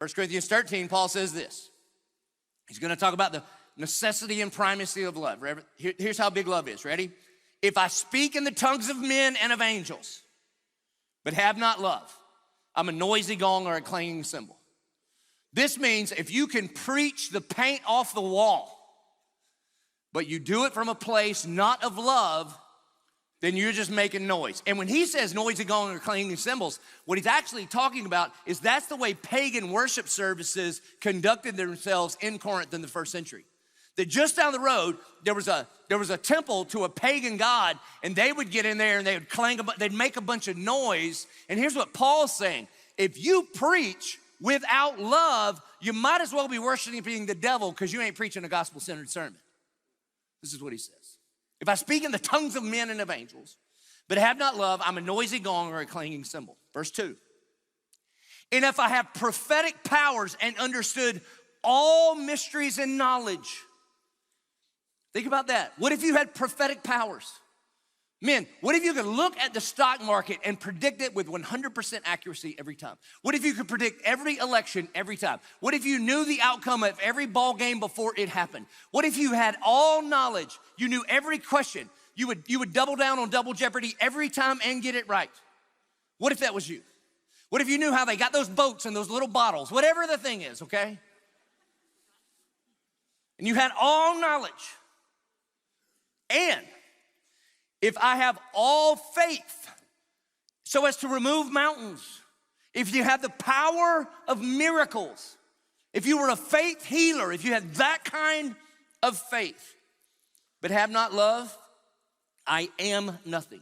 1 Corinthians 13, Paul says this. He's gonna talk about the necessity and primacy of love. Here's how big love is, ready? If I speak in the tongues of men and of angels, but have not love, I'm a noisy gong or a clanging cymbal. This means if you can preach the paint off the wall, but you do it from a place not of love, then you're just making noise. And when he says noisy gong or clanging cymbals, what he's actually talking about is that's the way pagan worship services conducted themselves in Corinth in the first century. That just down the road, there was a temple to a pagan god, and they would get in there and they would they'd make a bunch of noise. And here's what Paul's saying. If you preach without love, you might as well be worshiping the devil because you ain't preaching a gospel-centered sermon. This is what he says. If I speak in the tongues of men and of angels, but have not love, I'm a noisy gong or a clanging cymbal. Verse 2. And if I have prophetic powers and understood all mysteries and knowledge. Think about that. What if you had prophetic powers? Men, what if you could look at the stock market and predict it with 100% accuracy every time? What if you could predict every election every time? What if you knew the outcome of every ball game before it happened? What if you had all knowledge? You knew every question. You would double down on Double Jeopardy every time and get it right. What if that was you? What if you knew how they got those boats and those little bottles, whatever the thing is, okay? And you had all knowledge. And if I have all faith so as to remove mountains, if you have the power of miracles, if you were a faith healer, if you had that kind of faith, but have not love, I am nothing.